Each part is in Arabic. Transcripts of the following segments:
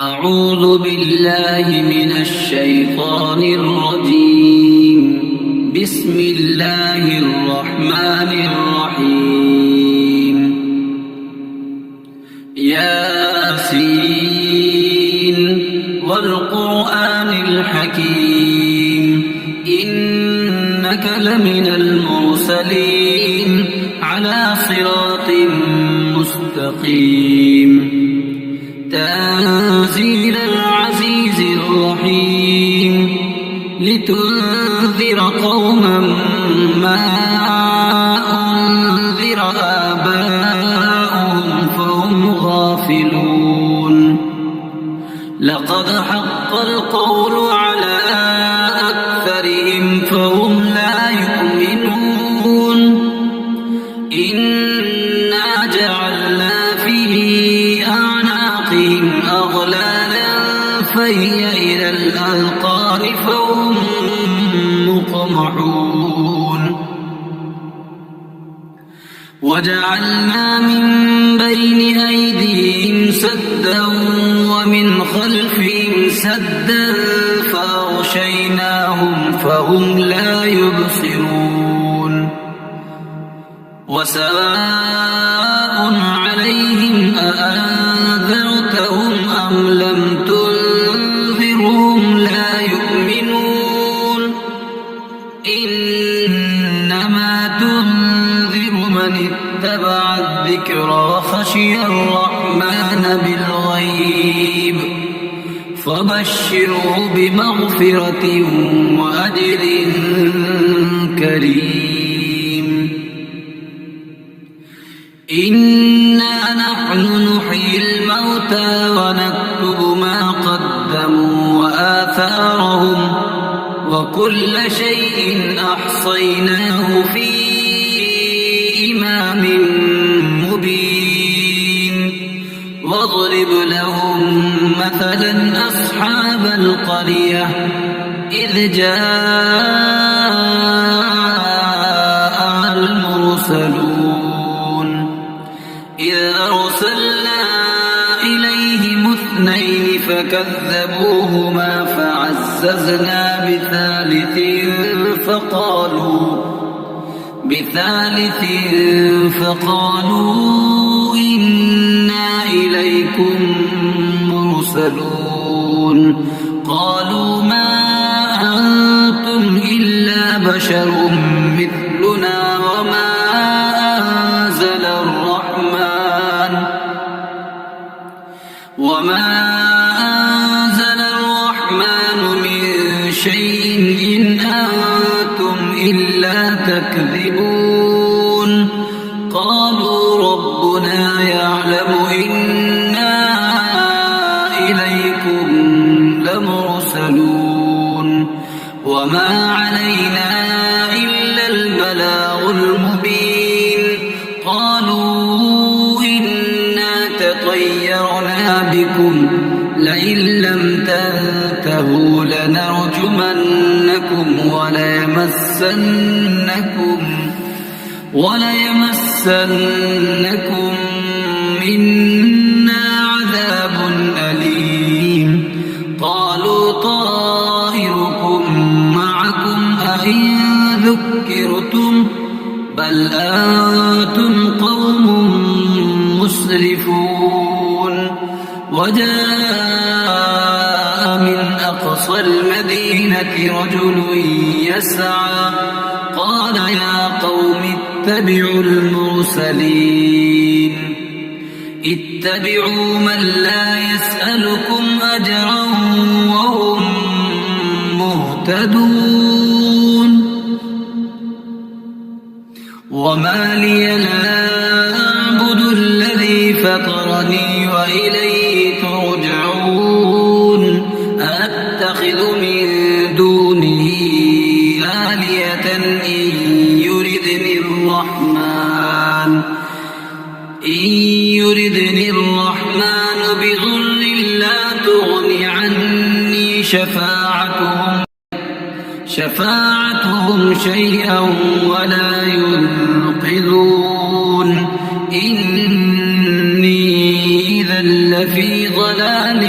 أعوذ بالله من الشيطان الرجيم. بسم الله الرحمن الرحيم. ياسين والقرآن الحكيم إنك لمن المرسلين على صراط مستقيم. تنزيل العزيز الرحيم لتنذر قوما ما أنذر آباؤهم فهم غافلون. لقد حق القول على أكثرهم فهم لا يؤمنون. إنا جعلنا في أعناقهم أغلالا فهي إلى الأذقان فهم مقمحون. وجعلنا من بين أيديهم سدا ومن خلفهم سدا فأغشيناهم فهم لا يبصرون. وسواء عليهم أأنذرتهم أم لم تنذرهم لا يؤمنون. إنما تنذر من اتبع الذكر وخشي الرحمن بالغيب فبشره بمغفرة وأجر كريم. إنا نحن نحيي الموتى ونكتب ما قدموا وآثارهم وكل شيء أحصيناه في إمام مبين. واضرب لهم مثلا أصحاب القرية إذ جاء المرسلون إذ أرسلنا إليهم 2 فكذبوهما فعززنا بثالث فقالوا إنا إليكم مرسلون. قالوا ما أنتم إلا بشر مثلنا وما أنزل الرحمن من شيء إن أنتم إلا تكذبون. قالوا ربنا يعلم إنا إليكم لمرسلون وما علينا إلا البلاغ المبين. قالوا إنا تطيرنا بكم لئن لم تنتهوا لنرجمنكم وليمسنكم منا عذاب أليم. قالوا طائركم معكم أئن ذكرتم بل أنتم قوم مسرفون. وجاء من أقصى المدينة رجل يسعى قال يا قوم اتبعوا المرسلين. اتبعوا من لا يسألكم أجرا وهم مهتدون. وما لي لا أعبد الذي فطرني وإليه ترجعون. أتخذ من دونه آلهة إن يردني الرحمن بضر لا تغن عني شفاعتهم شيئا ولا ينقذون. إني إذا لفي لفي ضلال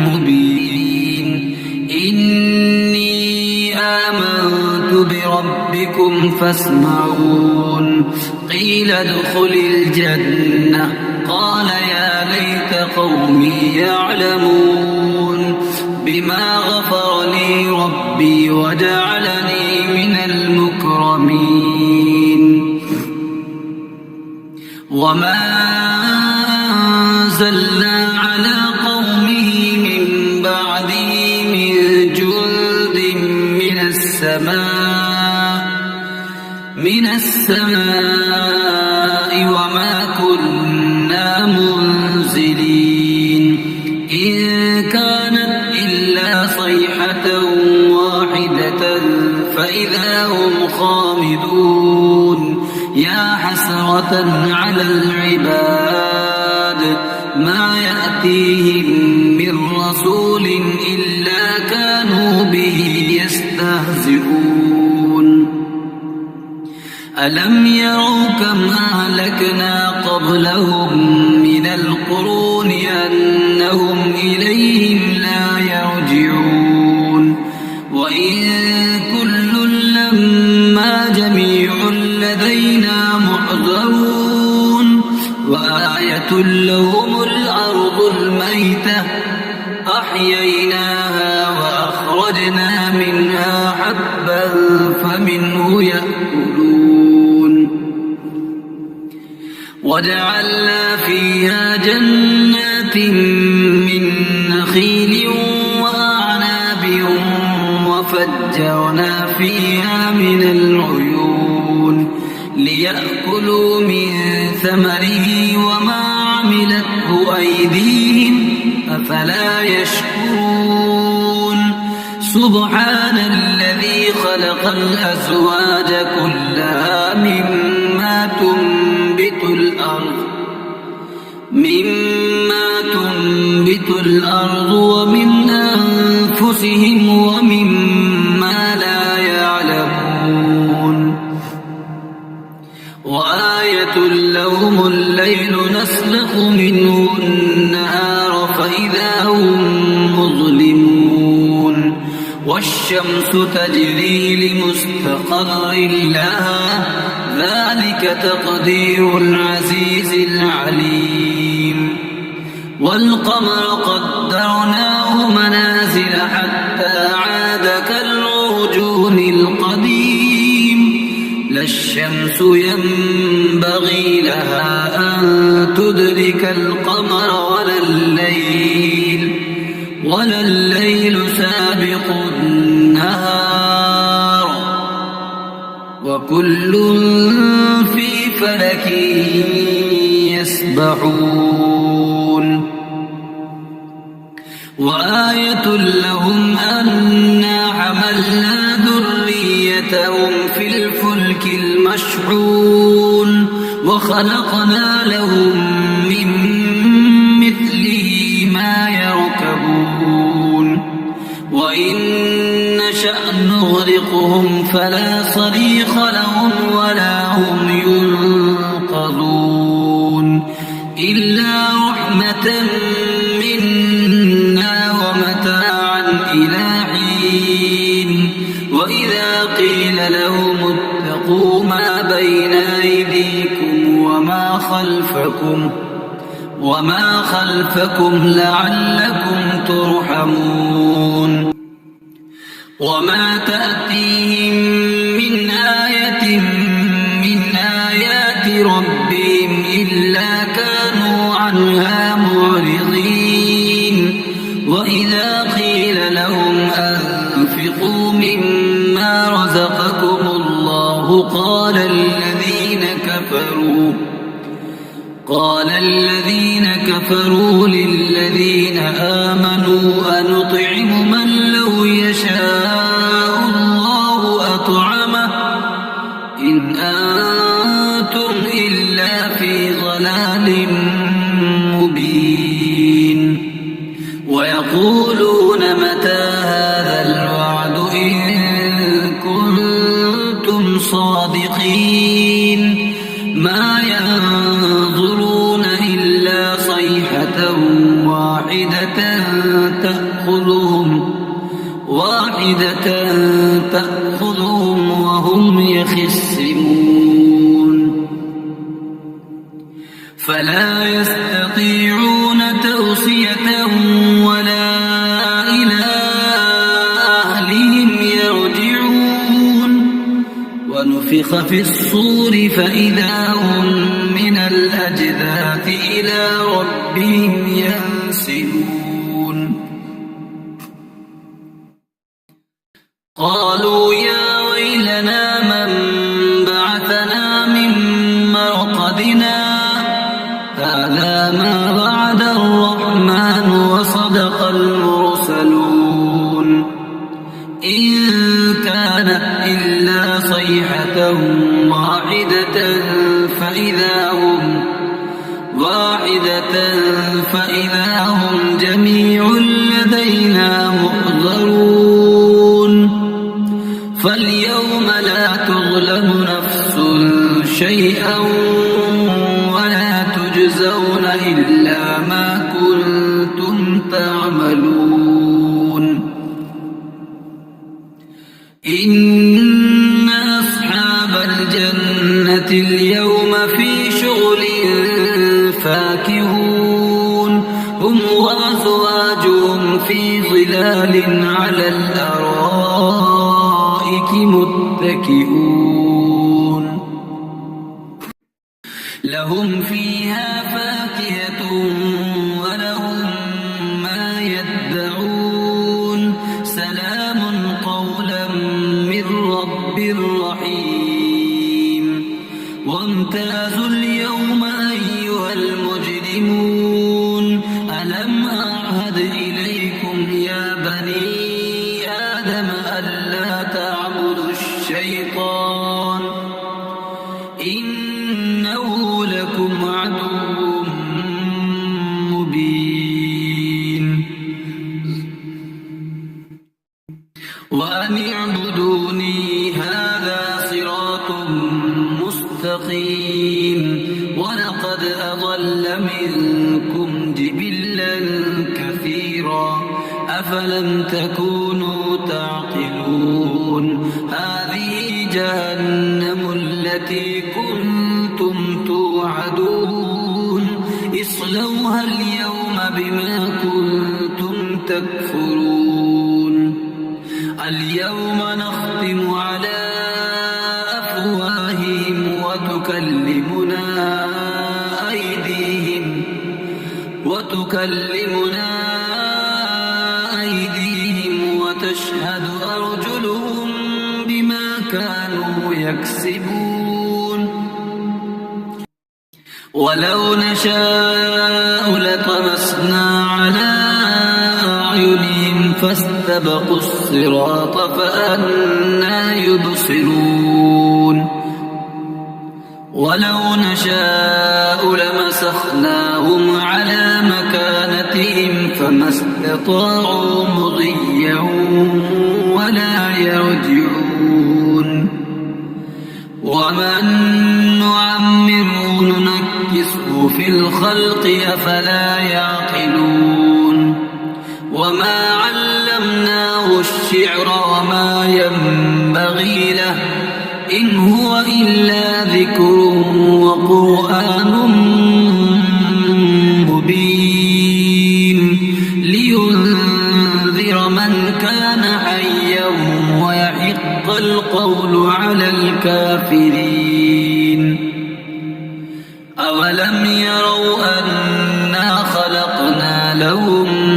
مبين إني آمنت بربكم فاسمعون قيل ادخل الجنة قال يا ليت قومي يعلمون بما غفر لي ربي وجعلني من المكرمين وما أنزلنا على قومه من بعده من جند من السماء وما كنا منزلين إن كانت إلا صيحة واحدة فإذا هم خامدون يا حسرة على العباد ما يأتيهم من رسول إلا كانوا به يستهزئون ألم يروا كم أهلكنا قبلهم من القرون أنهم إليهم لا يرجعون وإن كل لما جميع لدينا محضرون وآية لهم الأرض الميتة أحييناها وأخرجنا منها حبا فمنه يأكلون وجعلنا فيها جنات من نخيل وأعناب وفجرنا فيها من العيون ليأكلوا من ثمره وما عملته أيديهم أفلا يشكرون سبحان الذي خلق الأزواج كلها مما تنبت الأرض ومن أنفسهم ومما لا يعلمون وآية لهم الليل نسلخ منه النهار فإذا هم مظلمون والشمس تجري لمستقر لها ذلك تقدير العزيز العليم والقمر قدرناه منازل حتى عاد كالعرجون القديم لا الشمس ينبغي لها أن تدرك القمر ولا الليل سابق النهار وكل في فلك يسبحون وآية لهم أنا حملنا ذريتهم في الفلك المشحون وخلقنا لهم من مثله ما يركبون وإن نشأ نغرقهم فلا صريخ لهم ولا هم ينقذون إلا رحمة منا ومتاعا إلى حين وإذا قيل لهم اتقوا ما بين أيديكم وما خلفكم لعلكم ترحمون وما تأتيهم من آية من آيات ربهم إلا كانوا عنها معرضين وإذا قيل لهم أنفقوا مما رزقكم الله قال الذين كفروا للذين آمنوا أنطعم من لو يشاء الله أطعمه إن أنتم إلا في ضلال مبين ويقولون متى هذا الوعد إن كنتم صادقين ما ينظرون إلا صيحة واحدة تأخذهم وهم يخصمون فلا يستطيعون توصية ولا إلى أهلهم يرجعون ونفخ في الصور فإذا هم من الأجداث إلى ربهم ينسلون قالوا يا ويلنا من بعثنا من مرقدنا هذا ما وعد الرحمن وصدق المرسلون إن كانت إلا صيحة فإذا هم جميع لدينا محضرون فاليوم لا تظلم نفس شيئا ولا تجزون إلا ما كنتم تعملون إن أصحاب الجنة اليوم في شغل فاكهون هم وأزواجهم في ظلال على الأرائك متكئون لهم فيها فاكهة ولهم ما يدعون سلام قولا من رب رحيم وامتازوا اليوم أيها المجرمون ألم أعهد إليكم يا بني آدم ألا تعبدوا الشيطان إنه لكم عدو مبين وأن اعبدوني هذا صراط مستقيم ولقد أضل منكم جبلا كثيرا أفلم تكونوا تعقلون هذه جهنم التي كنتم توعدون اصلوها اليوم بما كنتم تكفرون اليوم نختم على أفواههم وتكلمنا أيديهم وتشهد أرجلهم بما كانوا يكسبون ولو نشاء لطمسنا على أعينهم فاستبقوا الصراط فأنى يبصرون ولو نشاء لمسخناهم على مكانتهم فما استطاعوا مضيا ولا يرجعون ومن نعمره ننكسه في الخلق أفلا يعقلون وما علمناه الشعر وما ينبغي له إن هو إلا ذكر وقرآن مبين لينذر من كان حيا ويحق القول على الكافرين أولم يروا أنا خلقنا لهم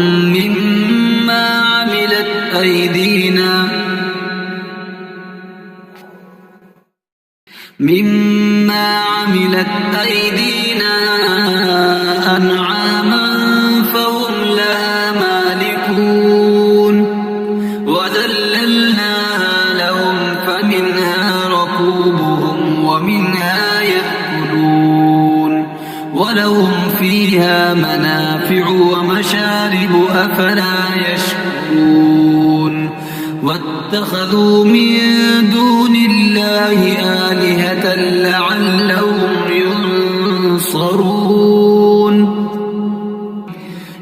مما عملت أيدينا أنعاما فهم لها مالكون وذللناها لهم فمنها ركوبهم ومنها يأكلون ولهم فيها منافع ومشارب أفلا يشكرون واتخذوا من دون الله آلهة لعلهم ينصرون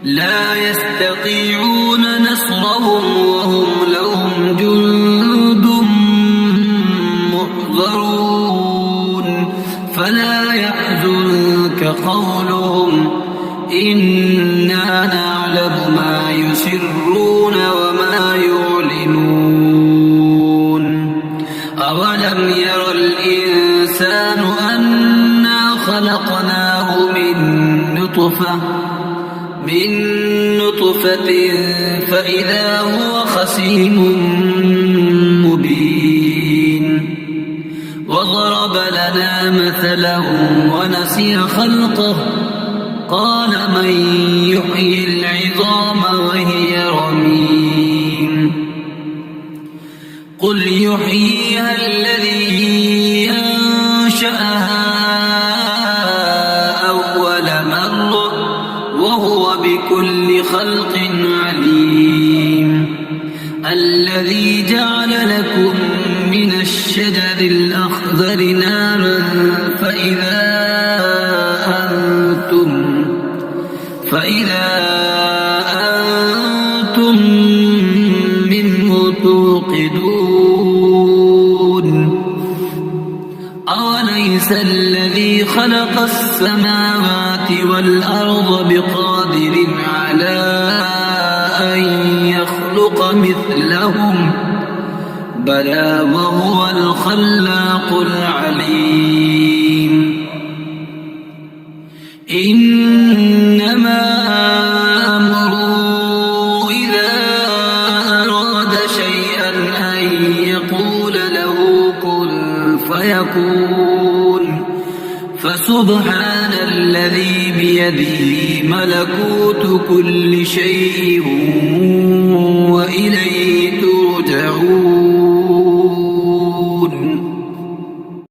لا يستطيعون نصرهم وهم لهم جند محضرون فلا يحزنك قولهم إنا نعلم ما يسرون وما يعلنون أولم ير الإنسان أنا خلقناه من نطفة فإذا هو خصيم مبين وضرب لنا مثلا ونسي خلقه قال من يحيي العظام وهي رميم قل يحييها الذي أنشأها أول مرة وهو بكل خلق عليم الذي جعل لكم من الشجر الأخضر نارا فإذا أنتم منه توقدون أوليس الذي خلق السماوات والأرض بقادر على أن يخلق مثلهم بلى وهو الخلاق العليم إنما أمره إذا أراد شيئا أن يقول له كن فيكون فسبحان الذي بيده ملكوت كل شيء وإليه ترجعون